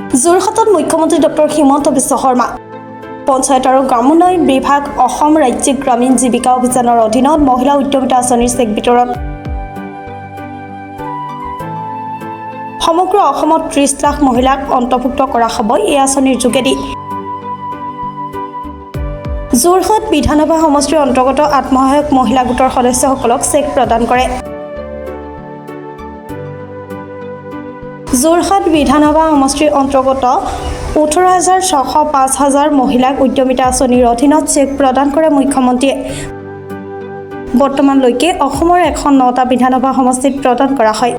যোৰহাটত মুখ্যমন্ত্ৰী ডক্টৰ হিমন্ত বিশ্ব শৰ্মা পঞ্চায়ত আৰু গ্ৰামোন্নয়ন বিভাগ অসম ৰাজ্যিক গ্ৰামীণ জীৱিকা অভিযানৰ অধীনত মহিলা উদ্যমিতা আঁচনিৰ চেক বিতৰণ সমগ্ৰ অসমত 30 লাখ মহিলাক অন্তৰ্ভুক্ত কৰা হ'ব এই আঁচনিৰ যোগেদি যোৰহাট বিধানসভা সমষ্টিৰ অন্তৰ্গত আত্মসহায়ক মহিলা গোটৰ সদস্যসকলক চেক প্ৰদান কৰে যোৰহাট বিধানসভা সমষ্টিৰ অন্তৰ্গত 18,605 মহিলাক উদ্যমিতা আঁচনিৰ অধীনত চেক প্ৰদান কৰে মুখ্যমন্ত্ৰীয়ে বৰ্তমানলৈকে অসমৰ 109টা বিধানসভা সমষ্টিত প্ৰদান কৰা হয়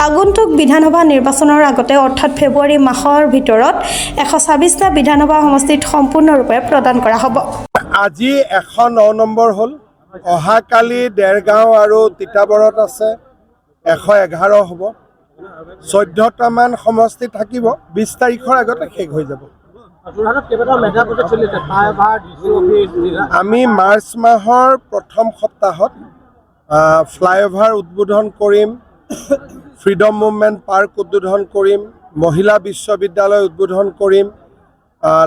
আগন্তুক বিধানসভা নিৰ্বাচনৰ আগতে অৰ্থাৎ ফেব্ৰুৱাৰী মাহৰ ভিতৰত 126টা বিধানসভা সমষ্টিত সম্পূৰ্ণৰূপে প্ৰদান কৰা হ'ব আজি 109 নম্বৰ হ'ল অহাকালি দেৰগাঁও আৰু তিতাবৰত আছে 111 হ'ব 14টা মান সমষ্টি থাকিব 20 তাৰিখৰ আগতে শেষ হৈ যাব আমি মাৰ্চ মাহৰ প্ৰথম সপ্তাহত ফ্লাইঅভাৰ উদ্বোধন কৰিম ফ্ৰীডম মুভমেণ্ট পাৰ্ক উদ্বোধন কৰিম মহিলা বিশ্ববিদ্যালয় উদ্বোধন কৰিম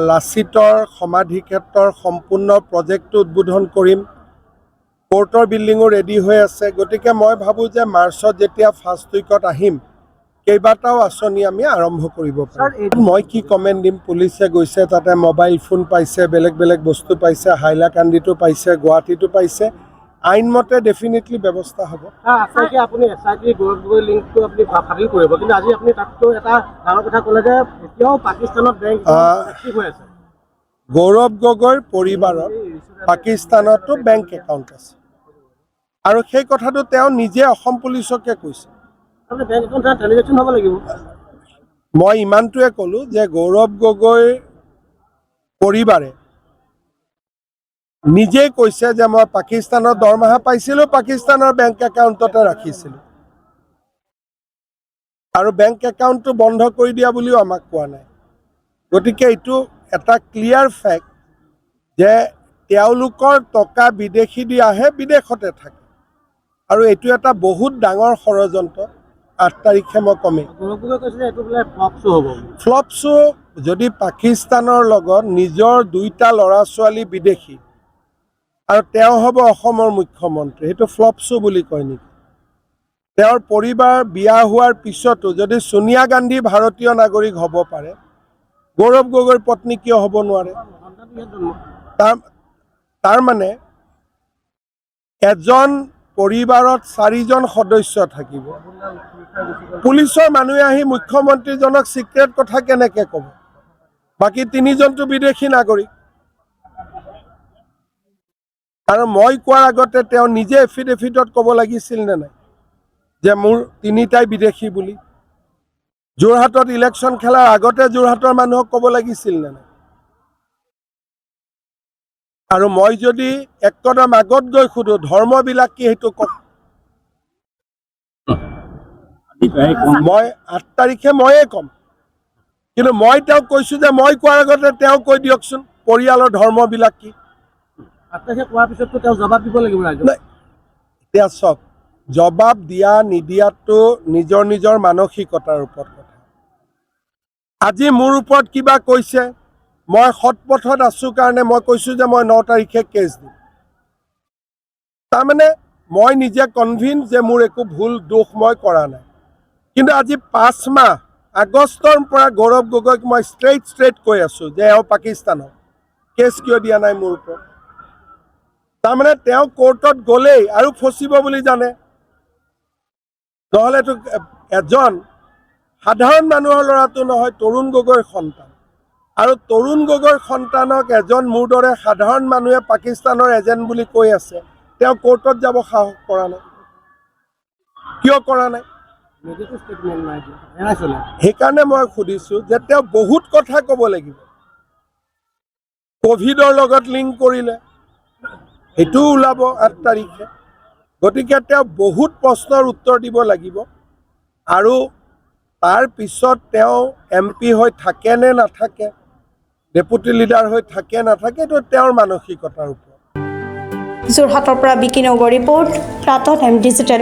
লাচিতৰ সমাধি ক্ষেত্ৰৰ সম্পূৰ্ণ প্ৰজেক্টটো উদ্বোধন কৰিম কোৰ্টৰ বিল্ডিঙো ৰেডি হৈ আছে গতিকে মই ভাবোঁ যে মাৰ্চত যেতিয়া ফাৰ্ষ্ট উইকত আহিম কেইবাটাও আঁচনি আমি আৰম্ভ কৰিব পাৰিম মই কি কমেণ্ট দিম পুলিচে গৈছে তাতে মোবাইল ফোন পাইছে বেলেগ বেলেগ বস্তু পাইছে হাইলাকান্দিটো পাইছে গুৱাহাটীটো পাইছে আইনমতে ডেফিনেটলি ব্যৱস্থা হ'ব আপুনি এছআইটি গৌৰৱ লিংকটো আপুনি ফাদিল কৰিব কিন্তু আজি আপুনি তাততো এটা ডাঙৰ কথা ক'লে যে এতিয়াও পাকিস্তানত বেংক এক্টিভ হৈ আছে গৌৰৱ গগৈৰ পৰিবাৰত পাকিস্তানতো বেংক একাউণ্ট আছে আৰু সেই কথাটো তেওঁ নিজে অসম পুলিচকে কৈছে মই ইমানটোৱে ক'লোঁ যে গৌৰৱ গগৈৰ পৰিবাৰে নিজে কৈছে যে মই পাকিস্তানৰ দৰমহা পাইছিলোঁ পাকিস্তানৰ বেংক একাউণ্টতে ৰাখিছিলোঁ আৰু বেংক একাউণ্টটো বন্ধ কৰি দিয়া বুলিও আমাক কোৱা নাই গতিকে এইটো এটা ক্লিয়াৰ ফেক্ট যে তেওঁলোকৰ টকা বিদেশী দি আহে বিদেশতে থাকে আৰু এইটো এটা বহুত ডাঙৰ ষড়যন্ত্ৰ 8 তাৰিখে মই কমেই ফ্লপ শ্ব' যদি পাকিস্তানৰ লগত নিজৰ 2টা ল'ৰা ছোৱালী বিদেশী আৰু তেওঁ হ'ব অসমৰ মুখ্যমন্ত্ৰী সেইটো ফ্লপ শ্ব' বুলি কয় নেকি তেওঁৰ পৰিবাৰ বিয়া হোৱাৰ পিছতো যদি সোনিয়া গান্ধী ভাৰতীয় নাগৰিক হ'ব পাৰে গৌৰৱ গগৈৰ পত্নী কিয় হ'ব নোৱাৰে তাৰ মানে এজন পৰিবাৰত 4জন সদস্য থাকিব পুলিচৰ মানুহে আহি মুখ্যমন্ত্ৰীজনক চিক্ৰেট কথা কেনেকৈ ক'ব বাকী 3জনটো বিদেশী নাগৰিক আৰু মই কোৱাৰ আগতে তেওঁ নিজে এফিডেভিটত ক'ব লাগিছিল নে নাই যে মোৰ 3টাই বিদেশী বুলি যোৰহাটত ইলেকশ্যন খেলাৰ আগতে যোৰহাটৰ মানুহক ক'ব লাগিছিল নে নাই আৰু মই যদি এক কদম আগত গৈ সোধো ধৰ্মবিলাক কি সেইটো কওক মই 8 তাৰিখে ময়ে ক'ম কিন্তু মই তেওঁক কৈছোঁ যে মই কোৱাৰ আগতে তেওঁ কৈ দিয়কচোন পৰিয়ালৰ ধৰ্মবিলাক কি এতিয়া চব জবাব দিয়া নিদিয়াটো নিজৰ নিজৰ মানসিকতাৰ ওপৰত কথা আজি মোৰ ওপৰত কিবা কৈছে মই সৎপথত আছোঁ কাৰণে মই কৈছোঁ যে মই 9 তাৰিখে কেছ দিম তাৰমানে মই নিজে কনভিন্স যে মোৰ একো ভুল দোষ মই কৰা নাই কিন্তু আজি 5 মাহ আগষ্টৰ পৰা গৌৰৱ গগৈক মই ষ্ট্ৰেইট কৈ আছোঁ যে এওঁ পাকিস্তানত কেছ কিয় দিয়া নাই মোৰ ওপৰত তাৰমানে তেওঁ কোৰ্টত গ'লেই আৰু ফচিব বুলি জানে নহ'লেতো এজন সাধাৰণ মানুহৰ ল'ৰাটো নহয় তৰুণ গগৈৰ সন্তান আৰু তৰুণ গগৈৰ সন্তানক এজন মোৰ দৰে সাধাৰণ মানুহে পাকিস্তানৰ এজেণ্ট বুলি কৈ আছে তেওঁ কোৰ্টত যাব সাহস কৰা নাই কিয় কৰা নাই সেইকাৰণে মই সুধিছোঁ যে তেওঁ বহুত কথা ক'ব লাগিব ক'ভিডৰ লগত লিংক কৰিলে সেইটোও ওলাব 8 তাৰিখে গতিকে তেওঁ বহুত প্ৰশ্নৰ উত্তৰ দিব লাগিব আৰু তাৰ পিছত তেওঁ MP হৈ থাকে নে নাথাকে ডেপুটি লিডাৰ হৈ থাকে নাথাকে এইটো তেওঁৰ মানসিকতাৰ ওপৰত যোৰহাটৰ পৰা বিকিনগৰ ৰিপৰ্ট প্ৰাতঃ টাইম ডিজিটেল